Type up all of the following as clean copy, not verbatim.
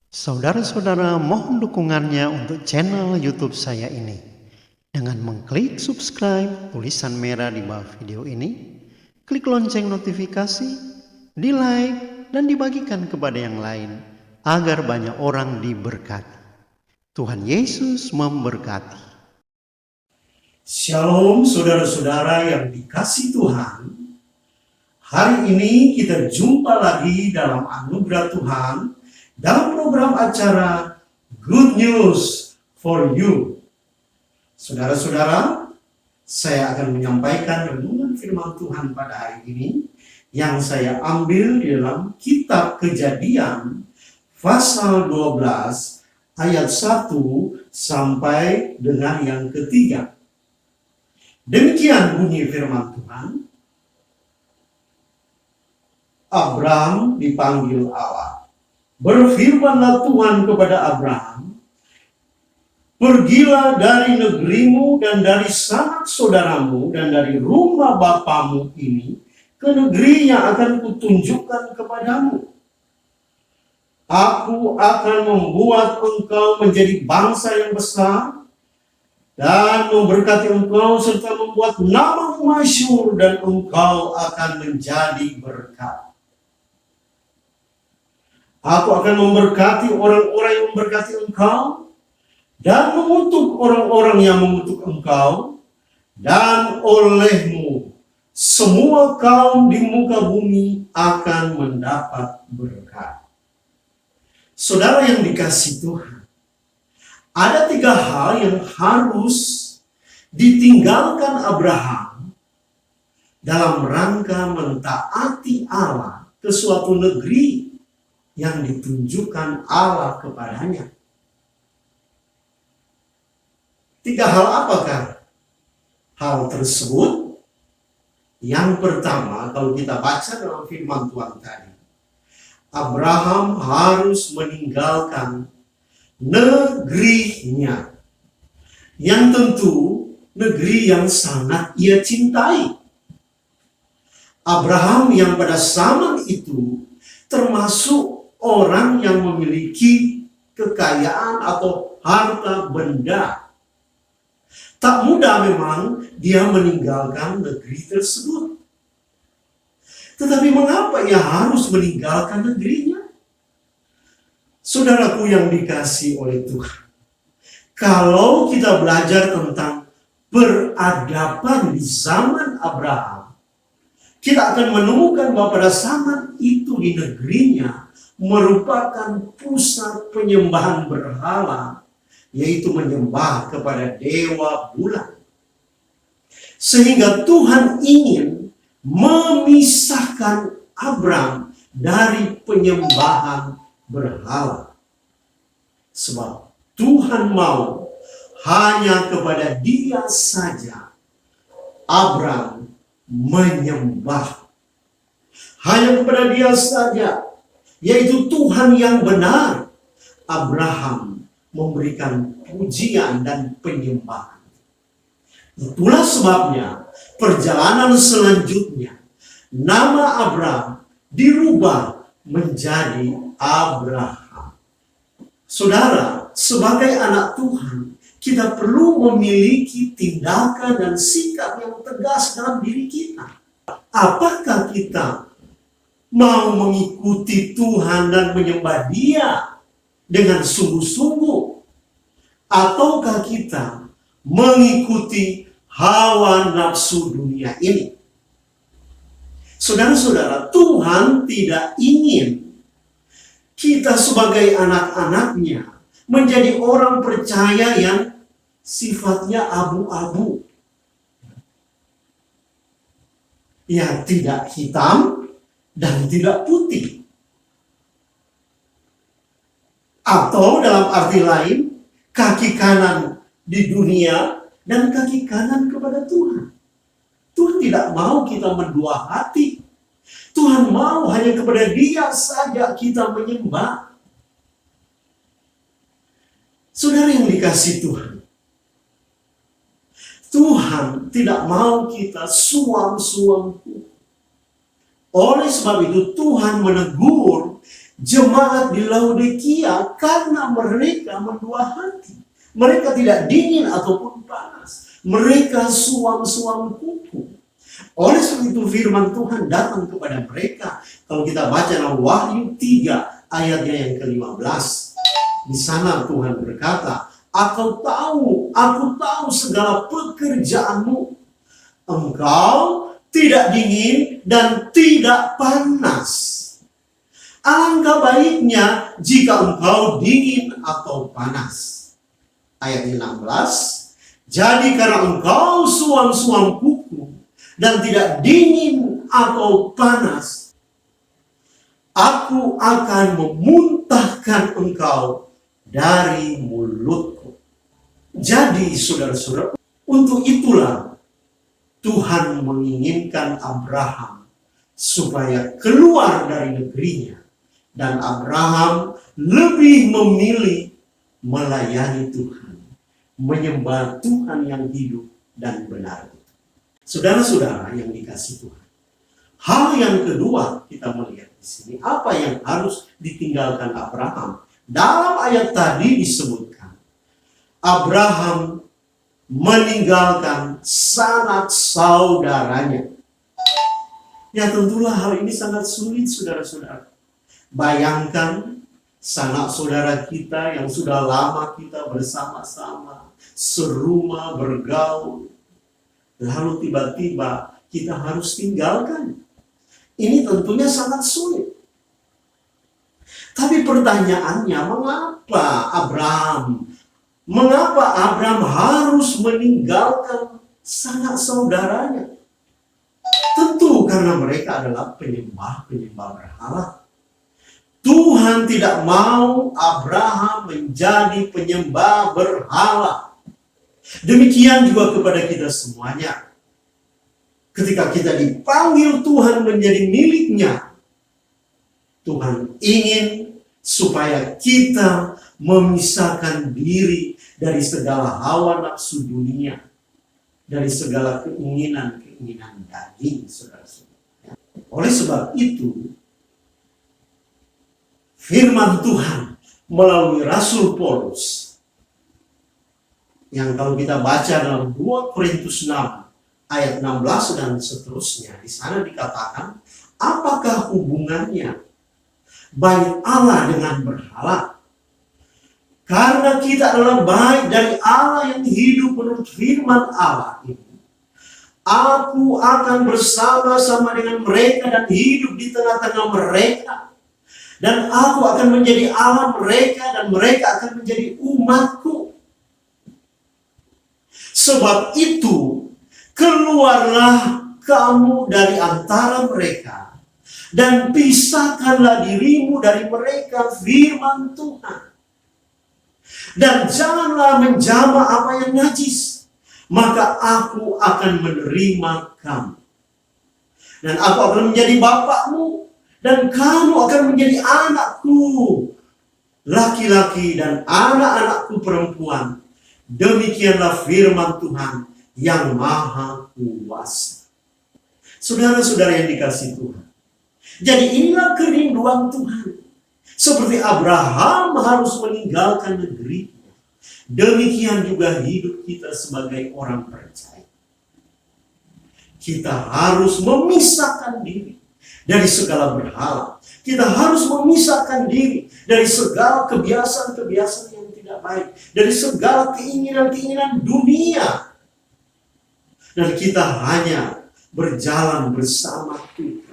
Saudara-saudara, mohon dukungannya untuk channel YouTube saya ini dengan mengklik subscribe tulisan merah di bawah video ini, klik lonceng notifikasi, di like dan dibagikan kepada yang lain agar banyak orang diberkati. Tuhan Yesus memberkati. Shalom saudara-saudara yang dikasihi Tuhan. Hari ini kita jumpa lagi dalam anugerah Tuhan dalam program acara Good News for You. Saudara-saudara, saya akan menyampaikan renungan firman Tuhan pada hari ini yang saya ambil di dalam kitab Kejadian pasal 12 ayat 1 sampai dengan yang ketiga. Demikian bunyi firman Tuhan. Abraham dipanggil Allah. Berfirmanlah Tuhan kepada Abraham, pergilah dari negerimu dan dari sanak saudaramu dan dari rumah bapamu ini ke negeri yang akan kutunjukkan kepadamu. Aku akan membuat engkau menjadi bangsa yang besar dan memberkati engkau serta membuat namamu masyhur dan engkau akan menjadi berkat. Aku akan memberkati orang-orang yang memberkati engkau dan mengutuk orang-orang yang mengutuk engkau, dan olehmu semua kaum di muka bumi akan mendapat berkat. Saudara yang dikasihi Tuhan, ada 3 hal yang harus ditinggalkan Abraham dalam rangka mentaati Allah ke suatu negeri yang ditunjukkan Allah kepadanya. 3 hal apakah hal tersebut? Yang pertama, kalau kita baca dalam firman Tuhan tadi, Abraham harus meninggalkan negerinya, yang tentu negeri yang sangat ia cintai. Abraham yang pada zaman itu termasuk orang yang memiliki kekayaan atau harta benda. Tak mudah memang dia meninggalkan negeri tersebut. Tetapi mengapa ia harus meninggalkan negerinya? Saudaraku yang dikasihi oleh Tuhan, kalau kita belajar tentang peradaban di zaman Abraham, kita akan menemukan bahwa pada zaman itu di negerinya merupakan pusat penyembahan berhala, yaitu menyembah kepada dewa bulan. Sehingga Tuhan ingin memisahkan Abraham dari penyembahan berhala. Sebab Tuhan mau hanya kepada Dia saja Abraham menyembah. Hanya kepada Dia saja, yaitu Tuhan yang benar, Abraham memberikan pujian dan penyembahan. Itulah sebabnya perjalanan selanjutnya nama Abraham dirubah menjadi Abraham. Saudara, sebagai anak Tuhan, kita perlu memiliki tindakan dan sikap yang tegas dalam diri kita. Apakah kita mau mengikuti Tuhan dan menyembah Dia dengan sungguh-sungguh, ataukah kita mengikuti hawa nafsu dunia ini? Saudara-saudara, Tuhan tidak ingin kita sebagai anak-anaknya menjadi orang percaya yang sifatnya abu-abu, yang tidak hitam dan tidak putih. Atau dalam arti lain, kaki kanan di dunia dan kaki kanan kepada Tuhan. Tuhan tidak mau kita mendua hati. Tuhan mau hanya kepada Dia saja kita menyembah. Saudara yang dikasihi Tuhan, Tuhan tidak mau kita suam-suam. Oleh sebab itu Tuhan menegur jemaat di Laodikia karena mereka mendua hati. Mereka tidak dingin ataupun panas. Mereka suam-suam kuku. Oleh sebab itu firman Tuhan datang kepada mereka. Kalau kita baca dalam Wahyu 3 ayatnya yang ke-15. Di sana Tuhan berkata, aku tahu segala pekerjaanmu. Engkau tidak dingin dan tidak panas. Alangkah baiknya jika engkau dingin atau panas. Ayat 16, jadi karena engkau suam-suam kuku dan tidak dingin atau panas, aku akan memuntahkan engkau dari mulutku. Jadi saudara-saudara, untuk itulah Tuhan menginginkan Abraham supaya keluar dari negerinya. Dan Abraham lebih memilih melayani Tuhan, menyembah Tuhan yang hidup dan benar. Saudara-saudara yang dikasihi Tuhan, hal yang kedua kita melihat di sini, apa yang harus ditinggalkan Abraham. Dalam ayat tadi disebutkan, Abraham meninggalkan sanak saudaranya. Ya tentulah hal ini sangat sulit saudara-saudara. Bayangkan sanak saudara kita yang sudah lama kita bersama-sama, serumah, bergaul, lalu tiba-tiba kita harus tinggalkan. Ini tentunya sangat sulit. Tapi pertanyaannya, mengapa Abraham harus meninggalkan sanak saudaranya? Tentu karena mereka adalah penyembah berhala. Tuhan tidak mau Abraham menjadi penyembah berhala. Demikian juga kepada kita semuanya. Ketika kita dipanggil Tuhan menjadi miliknya, Tuhan ingin supaya kita memisahkan diri dari segala hawa nafsu dunia, dari segala keinginan daging, saudara-saudara. Oleh sebab itu, firman Tuhan melalui Rasul Paulus yang kalau kita baca dalam 2 Korintus 6 ayat 16 dan seterusnya, di sana dikatakan, apakah hubungannya baik Allah dengan berhala? Karena kita adalah baik dari Allah yang hidup menurut firman Allah ini. Aku akan bersama-sama dengan mereka dan hidup di tengah-tengah mereka. Dan aku akan menjadi Allah mereka dan mereka akan menjadi umatku. Sebab itu, keluarlah kamu dari antara mereka dan pisahkanlah dirimu dari mereka, firman Tuhan. Dan janganlah menjamah apa yang najis, maka aku akan menerima kamu. Dan aku akan menjadi bapakmu, dan kamu akan menjadi anakku laki-laki dan anak-anakku perempuan. Demikianlah firman Tuhan yang maha kuasa. Saudara-saudara yang dikasihi Tuhan, jadi inilah kerinduan Tuhan. Seperti Abraham harus meninggalkan negerinya, demikian juga hidup kita sebagai orang percaya. Kita harus memisahkan diri dari segala berhala. Kita harus memisahkan diri dari segala kebiasaan-kebiasaan yang tidak baik, dari segala keinginan-keinginan dunia. Dan kita hanya berjalan bersama Tuhan.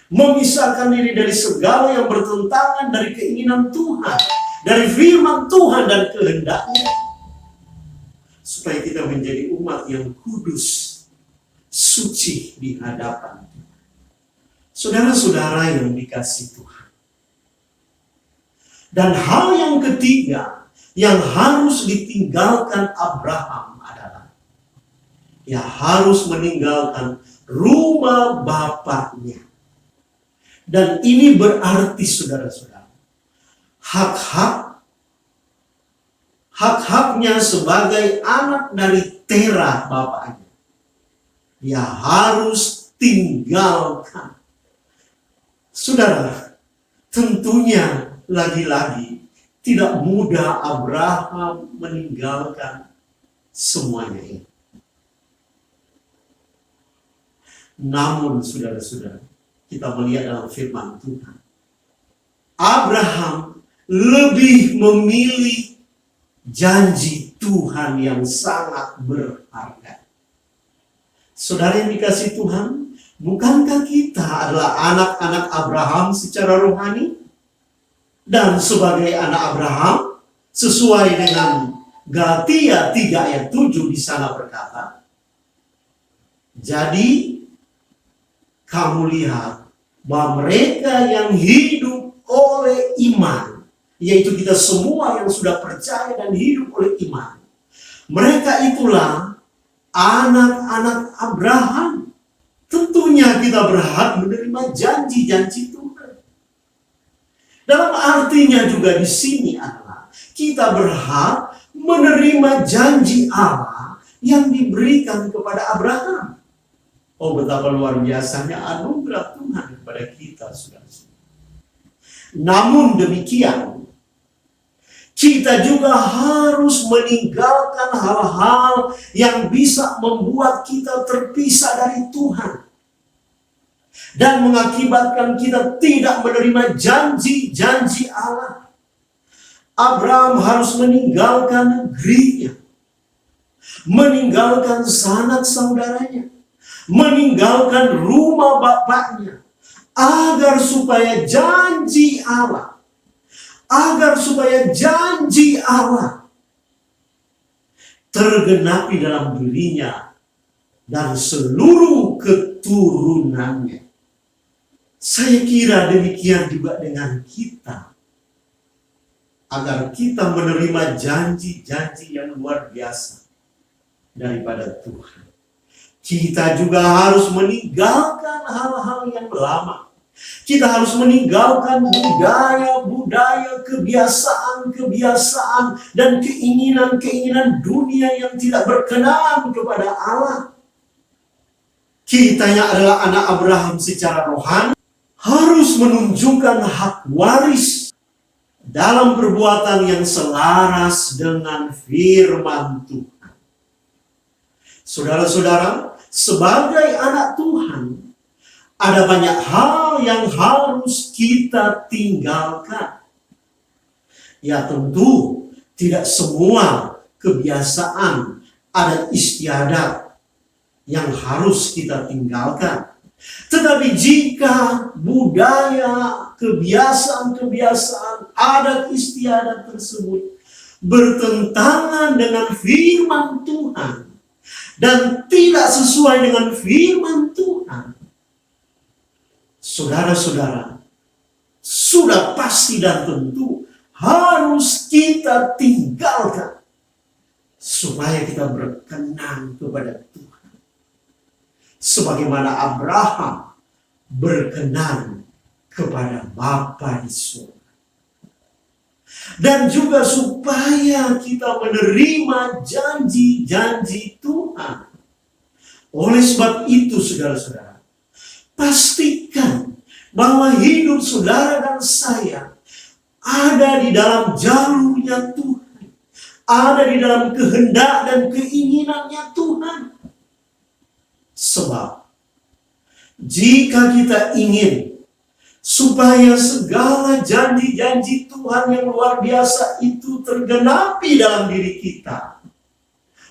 Memisahkan diri dari segala yang bertentangan dari keinginan Tuhan, dari firman Tuhan dan kehendaknya. Supaya kita menjadi umat yang kudus, suci di hadapan Tuhan. Saudara-saudara yang dikasihi Tuhan. Dan hal yang ketiga yang harus ditinggalkan Abraham adalah ia harus meninggalkan rumah bapaknya. Dan ini berarti saudara-saudara, hak-haknya sebagai anak dari Terah bapaknya, dia harus tinggalkan Saudara, tentunya lagi-lagi tidak mudah Abraham meninggalkan semuanya ini. Namun saudara-saudara, kita melihat dalam firman Tuhan, Abraham lebih memilih janji Tuhan yang sangat berharga. Saudara yang dikasihi Tuhan, bukankah kita adalah anak-anak Abraham secara rohani? Dan sebagai anak Abraham, sesuai dengan Galatia 3 ayat 7 di sana berkata, jadi kamu lihat bahwa mereka yang hidup oleh iman, yaitu kita semua yang sudah percaya dan hidup oleh iman, mereka itulah anak-anak Abraham. Tentunya kita berhak menerima janji-janji Tuhan. Dalam artinya juga di sini adalah kita berhak menerima janji Allah yang diberikan kepada Abraham. Oh, betapa luar biasanya anugerah Tuhan kepada kita, saudara-saudara. Namun demikian, kita juga harus meninggalkan hal-hal yang bisa membuat kita terpisah dari Tuhan dan mengakibatkan kita tidak menerima janji-janji Allah. Abraham harus meninggalkan negerinya, meninggalkan sanak saudaranya, meninggalkan rumah bapaknya, agar supaya janji Allah tergenapi dalam dirinya dan seluruh keturunannya. Saya kira demikian juga dengan kita, agar kita menerima janji-janji yang luar biasa daripada Tuhan. Kita juga harus meninggalkan hal-hal yang lama. Kita harus meninggalkan budaya-budaya, kebiasaan-kebiasaan, dan keinginan-keinginan dunia yang tidak berkenan kepada Allah. Kita yang adalah anak Abraham secara rohani harus menunjukkan hak waris dalam perbuatan yang selaras dengan firman Tuhan. Saudara-saudara, sebagai anak Tuhan, ada banyak hal yang harus kita tinggalkan. Ya tentu, tidak semua kebiasaan, adat istiadat yang harus kita tinggalkan. Tetapi jika budaya, kebiasaan-kebiasaan, adat istiadat tersebut bertentangan dengan firman Tuhan dan tidak sesuai dengan firman Tuhan, saudara-saudara, sudah pasti dan tentu harus kita tinggalkan supaya kita berkenan kepada Tuhan. Sebagaimana Abraham berkenan kepada Bapa di surga. Dan juga supaya kita menerima janji-janji Tuhan. Oleh sebab itu, saudara-saudara, pastikan bahwa hidup saudara dan saya ada di dalam jalurnya Tuhan, ada di dalam kehendak dan keinginannya Tuhan. Sebab jika kita ingin supaya segala janji-janji Tuhan yang luar biasa itu tergenapi dalam diri kita,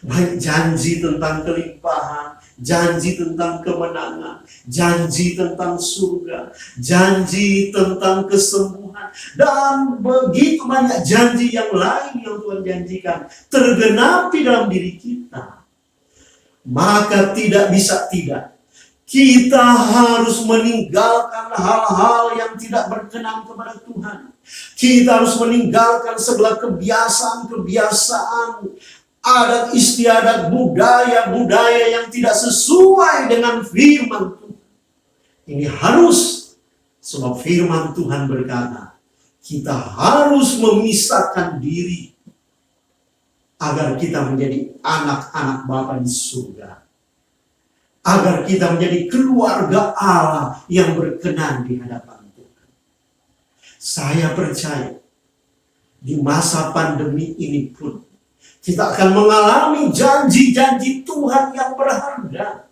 baik janji tentang kelimpahan, janji tentang kemenangan, janji tentang surga, janji tentang kesembuhan, dan begitu banyak janji yang lain yang Tuhan janjikan tergenapi dalam diri kita, maka tidak bisa tidak, kita harus meninggalkan hal-hal yang tidak berkenan kepada Tuhan. Kita harus meninggalkan segala kebiasaan-kebiasaan, adat istiadat, budaya-budaya yang tidak sesuai dengan firman Tuhan. Ini harus, sebab firman Tuhan berkata, kita harus memisahkan diri agar kita menjadi anak-anak Bapa di surga, agar kita menjadi keluarga Allah yang berkenan di hadapan Tuhan. Saya percaya di masa pandemi ini pun kita akan mengalami janji-janji Tuhan yang berharga.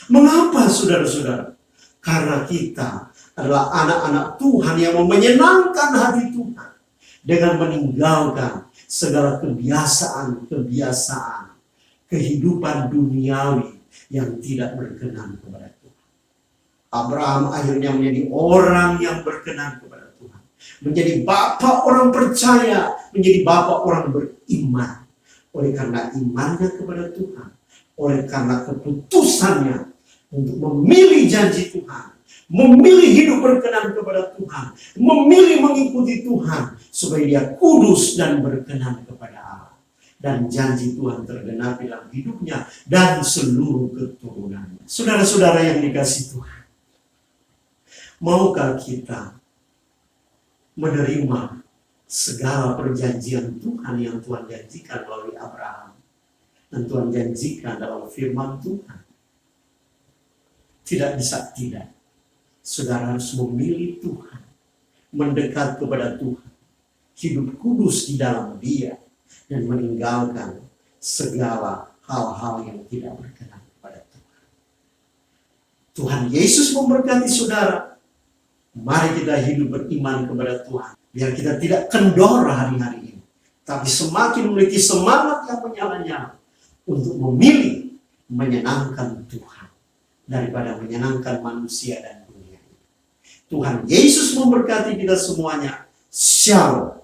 Mengapa saudara-saudara? Karena kita adalah anak-anak Tuhan yang menyenangkan hati Tuhan dengan meninggalkan segala kebiasaan kehidupan duniawi yang tidak berkenan kepada Tuhan. Abraham akhirnya menjadi orang yang berkenan kepada Tuhan, menjadi bapak orang percaya, menjadi bapak orang beriman. Oleh karena imannya kepada Tuhan, oleh karena keputusannya untuk memilih janji Tuhan, memilih hidup berkenan kepada Tuhan, memilih mengikuti Tuhan, supaya dia kudus dan berkenan kepada Allah. Dan janji Tuhan tergenapi dalam hidupnya dan seluruh keturunannya. Saudara-saudara yang dikasihi Tuhan, maukah kita menerima segala perjanjian Tuhan yang Tuhan janjikan melalui Abraham dan Tuhan janjikan dalam firman Tuhan? Tidak bisa tidak. Saudara harus memilih Tuhan, mendekat kepada Tuhan, hidup kudus di dalam Dia, dan meninggalkan segala hal-hal yang tidak berkenan kepada Tuhan. Tuhan Yesus memberkati saudara. Mari kita hidup beriman kepada Tuhan. Biar kita tidak kendor hari-hari ini, tapi semakin memiliki semangat yang menyala-nyala untuk memilih menyenangkan Tuhan daripada menyenangkan manusia dan dunia. Tuhan Yesus memberkati kita semuanya. Shalom.